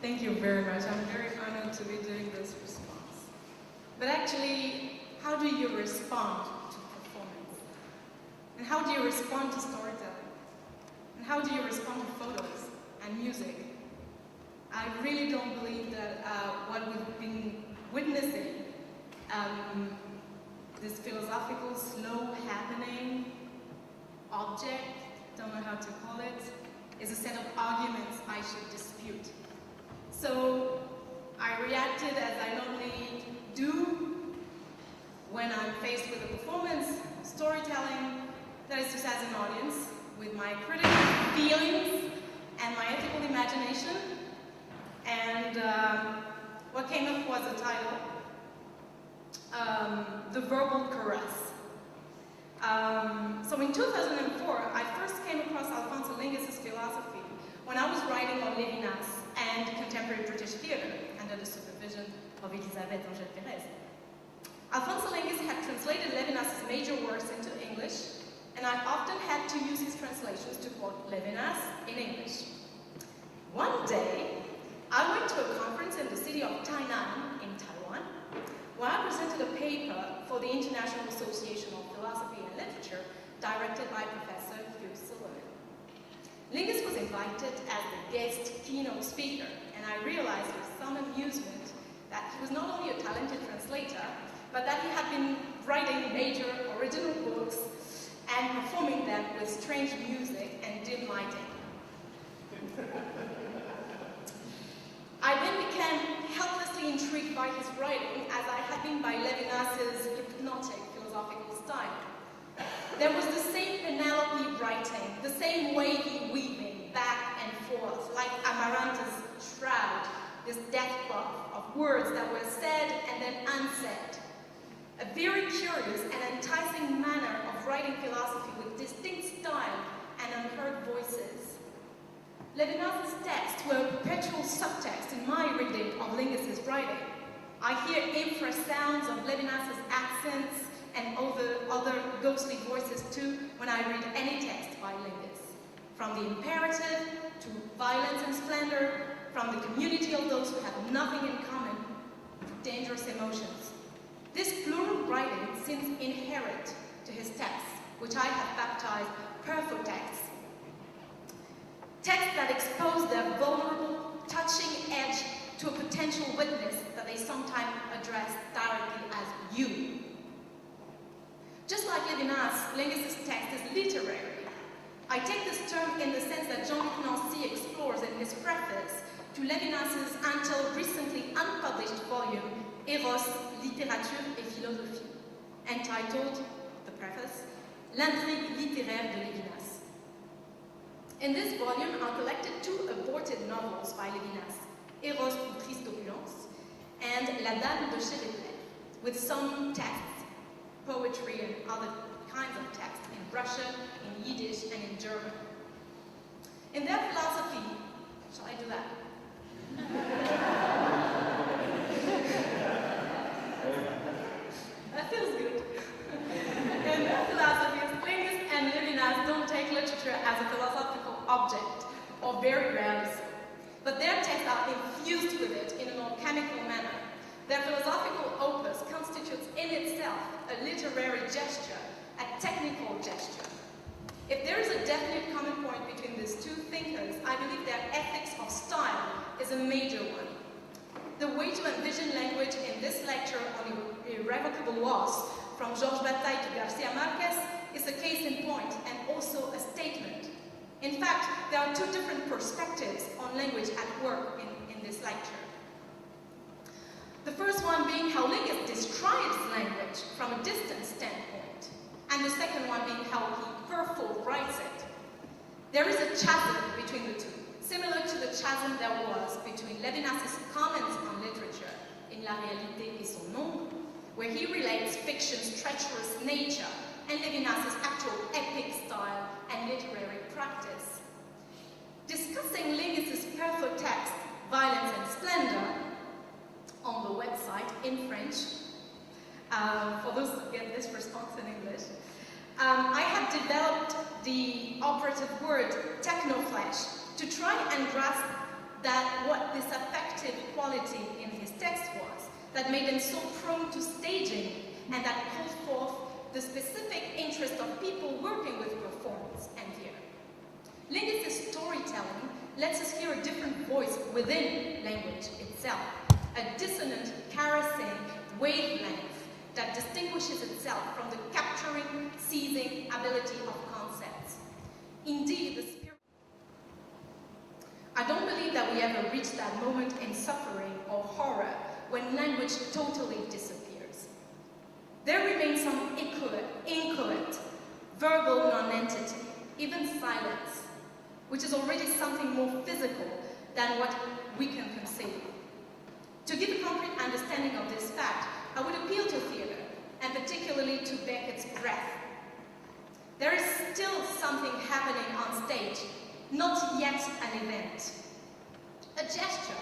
Thank you very much. I'm very honored to be doing this response. But actually, how do you respond to performance? And how do you respond to storytelling? And how do you respond to photos and music? I really don't believe that what we've been witnessing, this philosophical, slow happening object, don't know how to call it, is a set of arguments I should dispute. So I reacted as I normally do when I'm faced with a performance, storytelling, that is to say as an audience, with my critical feelings and my ethical imagination. And what came up was a title, The Verbal Caress. So in 2004, I first came across Alphonso Lingis' philosophy when I was writing on Lévinas and contemporary British theatre under the supervision of Elisabeth Angèle-Pérez. Alphonso Lingis had translated Lévinas' major works into English, and I often had to use his translations to quote Lévinas in English. One day, I went to a conference in the city of Tainan in Taiwan, where I presented a paper for the International Association of Philosophy and Literature, directed by Professor Hugh Silverman. Lingus was invited as the guest keynote speaker, and I realized with some amusement that he was not only a talented translator, but that he had been writing major original books and performing them with strange music and dim lighting. I then became helplessly intrigued by his writing, as I had been by Lévinas' hypnotic philosophical style. There was the same Penelope writing, the same wavy weaving back and forth, like Amaranth's shroud, this death cloth of words that were said and then unsaid. A very curious and enticing manner of writing philosophy with distinct style and unheard voices. Lévinas' texts were a perpetual subtext in my reading of Lingus' writing. I hear infrasounds of Lévinas' accents and other ghostly voices too when I read any text by Lingus. From the imperative to violence and splendor, from the community of those who have nothing in common to dangerous emotions. This plural writing seems inherent to his texts, which I have baptized perfotexts. Texts that expose their vulnerable, touching edge to a potential witness that they sometimes address directly as you. Just like Lévinas, Lingus' text is literary. I take this term in the sense that Jean-Luc Nancy explores in his preface to Lévinas' until recently unpublished volume, Eros, Littérature et Philosophie, entitled, the preface, L'intrigue littéraire de Lévinas. In this volume are collected two aborted novels by Lévinas, Eros ou Triste Opulence, and La Dame de chez Respondent, with some texts, poetry and other kinds of texts in Russian, in Yiddish, and in German. In their philosophy, shall I do that? That feels good. In their philosophies, Lingus and Lévinas don't take literature as a philosophical object, or very rarely so. But their texts are infused with it in an alchemical manner. Their philosophical opus constitutes in itself a literary gesture, a technical gesture. If there is a definite common point between these two thinkers, I believe their ethics of style is a major one. The way to envision language in this lecture on Irrevocable Loss, from Georges Bataille to Garcia Marquez, is a case in point and also a statement. In fact, there are two different perspectives on language at work in this lecture. The first one being how Lingus describes language from a distant standpoint, and the second one being how he perforce writes it. There is a chasm between the two, similar to the chasm there was between Lévinas' comments on literature in La Réalité et son Ombre, where he relates fiction's treacherous nature, and Lévinas' actual epic style and literary practice. Discussing Lingus' perfect text, Violence and Splendor, on the website in French, for those who get this response in English, I have developed the operative word technoflesh to try and grasp that what this affective quality in his text was that made them so prone to staging and that called forth the specific interest of people working with performance and theater. Lingus' storytelling lets us hear a different voice within language itself, a dissonant, caressing wavelength that distinguishes itself from the capturing, seizing ability of concepts. Indeed, the spirit... I don't believe that we ever reach that moment in suffering or horror when language totally disappears. There remains some inchoate, verbal non-entity, even silence, which is already something more physical than what we can conceive. To give a concrete understanding of this fact, I would appeal to theater, and particularly to Beckett's breath. There is still something happening on stage, not yet an event. A gesture,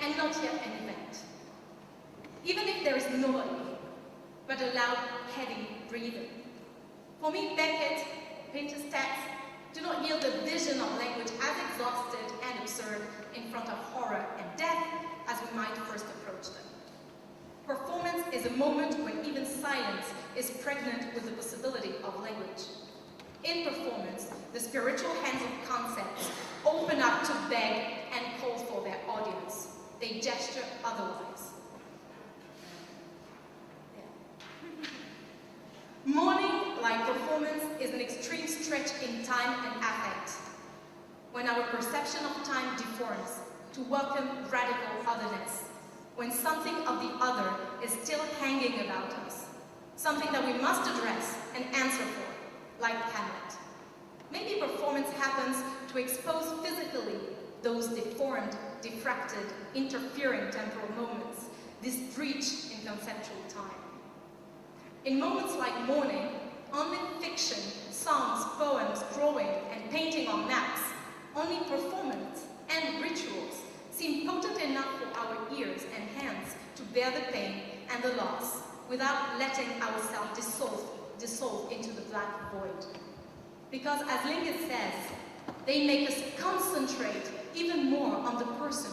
and not yet an event. Even if there is nobody, but a loud, heavy breathing. For me, Beckett, Pinter's text, do not yield a vision of language as exhausted and absurd in front of horror and death as we might first approach them. Performance is a moment when even silence is pregnant with the possibility of language. In performance, the spiritual hands of concepts open up to beg and call for their audience. They gesture otherwise. Mourning, like performance, is an extreme stretch in time and affect, when our perception of time deforms to welcome radical otherness, when something of the other is still hanging about us, something that we must address and answer for, like Hamlet. Maybe performance happens to expose physically those deformed, diffracted, interfering temporal moments, this breach in conceptual time. In moments like mourning, only fiction, songs, poems, drawing, and painting on maps, only performance and rituals seem potent enough for our ears and hands to bear the pain and the loss without letting ourselves dissolve into the black void. Because as Lingus says, they make us concentrate even more on the person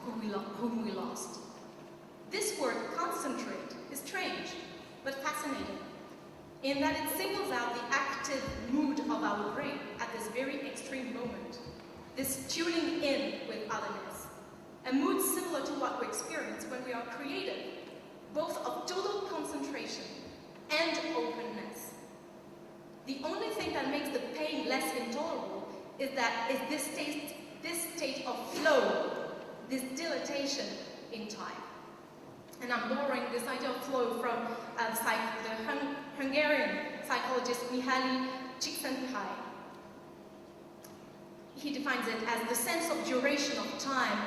whom we lost. This word, concentrate, is strange, but fascinating, in that it singles out the active mood of our brain at this very extreme moment, this tuning in with otherness, a mood similar to what we experience when we are creative, both of total concentration and openness. The only thing that makes the pain less intolerable is this state of flow, this dilatation in time. And I'm borrowing this idea of flow from the Hungarian psychologist Mihaly Csikszentmihalyi. He defines it as the sense of duration of time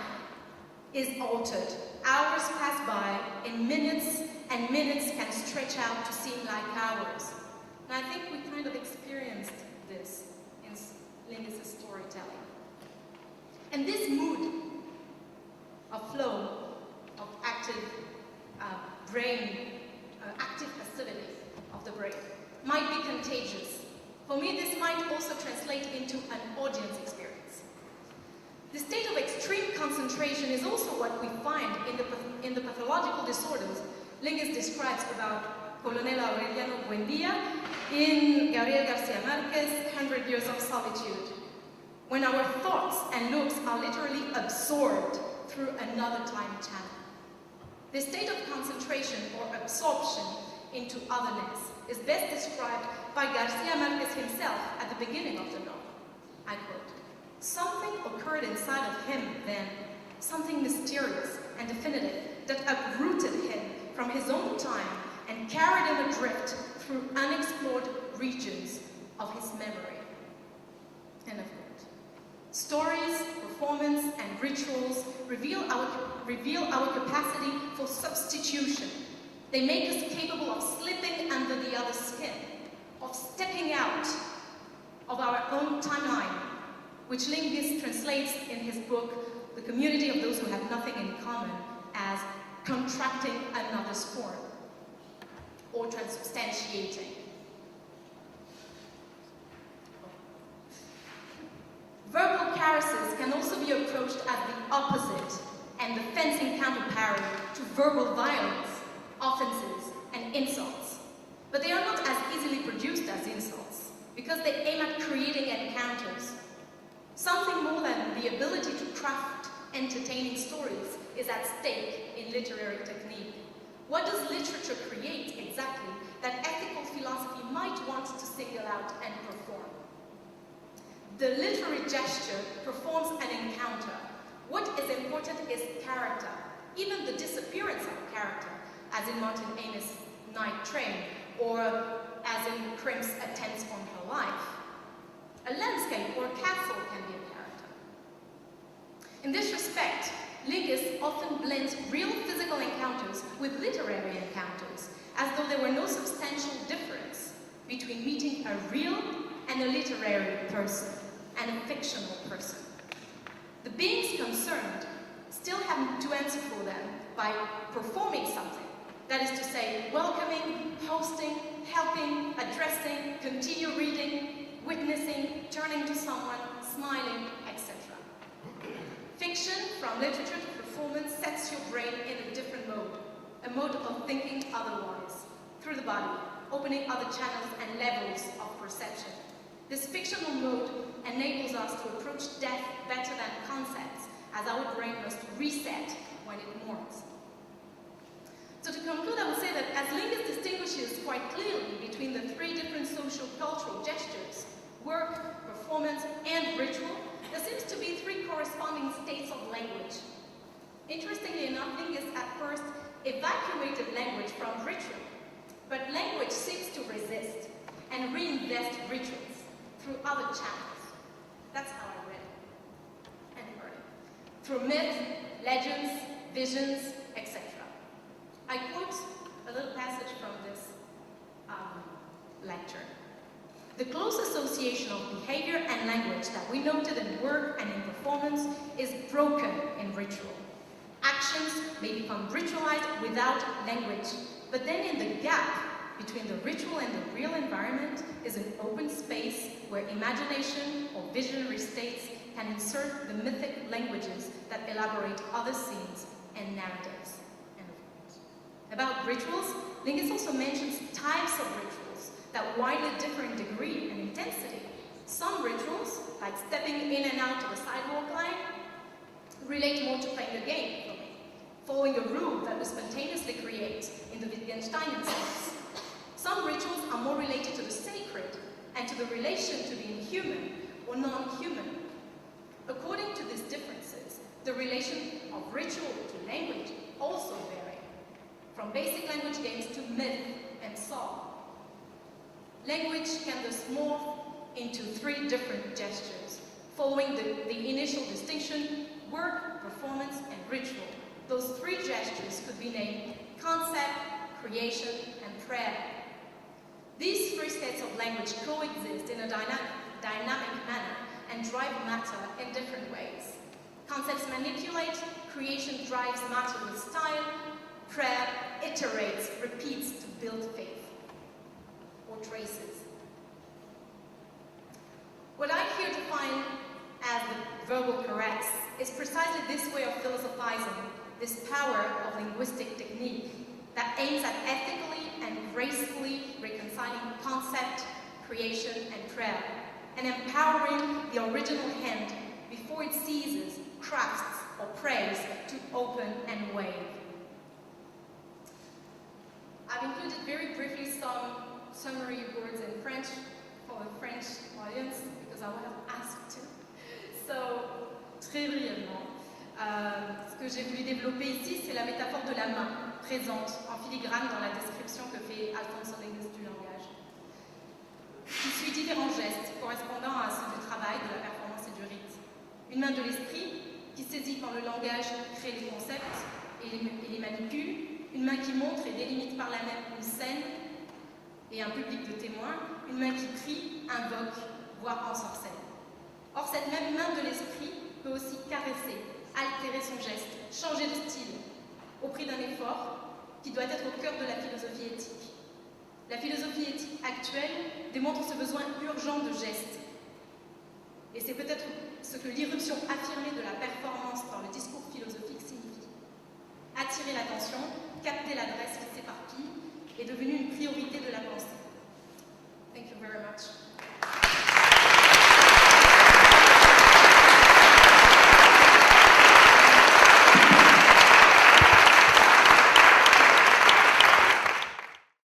is altered. Hours pass by in minutes, and minutes can stretch out to seem like hours. And I think we kind of experienced this in Lingus' storytelling. And this mood of flow, of active active passivity of the brain, might be contagious. For me, this might also translate into an audience experience. The state of extreme concentration is also what we find in the pathological disorders Lingus describes about Colonel Aureliano Buendia in Gabriel Garcia Marquez's 100 Years of Solitude, when our thoughts and looks are literally absorbed through another time channel. The state of concentration or absorption into otherness is best described by Garcia Marquez himself at the beginning of the novel. I quote, "Something occurred inside of him then, something mysterious and definitive that uprooted him from his own time and carried him adrift through unexplored regions of his memory." End of quote. Stories, performance, and rituals reveal our capacity for substitution. They make us capable of slipping under the other's skin, of stepping out of our own timeline, which Lingus translates in his book, The Community of Those Who Have Nothing in Common, as contracting another's form, or transubstantiating. Verbal catharsis can also be approached as the opposite and the fencing counterpart to verbal violence, offenses, and insults. But they are not as easily produced as insults, because they aim at creating encounters. Something more than the ability to craft entertaining stories is at stake in literary technique. What does literature create exactly that ethical philosophy might want to single out and perform? The literary gesture performs an encounter. What is important is character, even the disappearance of character, as in Martin Amis' Night Train, or as in Crimp's attempts on her life. A landscape or a castle can be a character. In this respect, Lingus often blends real physical encounters with literary encounters, as though there were no substantial difference between meeting a real and a literary person, and a fictional person. The beings concerned still have to answer for them by performing something. That is to say, welcoming, hosting, helping, addressing, continue reading, witnessing, turning to someone, smiling, etc. Fiction, from literature to performance, sets your brain in a different mode, a mode of thinking otherwise, through the body, opening other channels and levels of perception. This fictional mode enables us to approach death better than concepts, as our brain must reset when it mourns. So to conclude, I would say that as Lingus distinguishes quite clearly between the three different social-cultural gestures, work, performance, and ritual, there seems to be three corresponding states of language. Interestingly enough, Lingus at first evacuated language from ritual, but language seems to resist and reinvest rituals through other channels. That's how I read it and heard it. Through myth, legends, visions, etc. I quote a little passage from this lecture. The close association of behavior and language that we noted in work and in performance is broken in ritual. Actions may become ritualized without language, but then in the gap between the ritual and the real environment is an open space where imagination or visionary states can insert the mythic languages that elaborate other scenes and narratives. About rituals, Lingus also mentions types of rituals that widely differ in degree and intensity. Some rituals, like stepping in and out of a sidewalk line, relate more to playing a game for me, following a rule that we spontaneously create in the Wittgensteinian sense. Some rituals are more related to the sacred and to the relation to being human or non-human. According to these differences, the relation of ritual to language also varies, from basic language games to myth and song. Language can thus morph into three different gestures, following the initial distinction: work, performance, and ritual. Those three gestures could be named concept, creation, and prayer. These three states of language coexist in a dynamic manner and drive matter in different ways. Concepts manipulate, creation drives matter with style, prayer iterates, repeats to build faith, or traces. What I here define as the verbal caress is precisely this way of philosophizing, this power of linguistic technique that aims at ethically and gracefully reconciling concept, creation, and prayer, and empowering the original hand before it seizes, crafts, or prays to open and wave. I've included very briefly some summary words in French for the French audience, because I was asked to. So, très brièvement, ce que j'ai voulu développer ici, c'est la métaphore de la main, présente en filigrane dans la description que fait Alphonso Lingis du langage, qui suit différents gestes correspondant à ceux du travail, de la performance et du rite. Une main de l'esprit, qui saisit quand le langage crée les concepts et les manipule. Une main qui montre et délimite par la même une scène et un public de témoins. Une main qui prie, invoque, voire ensorcelle. Or, cette même main de l'esprit peut aussi caresser, altérer son geste, changer de style, au prix d'un effort qui doit être au cœur de la philosophie éthique. La philosophie éthique actuelle démontre ce besoin urgent de gestes. Et c'est peut-être ce que l'irruption affirmée de la performance dans le discours philosophique signifie. Attirer l'attention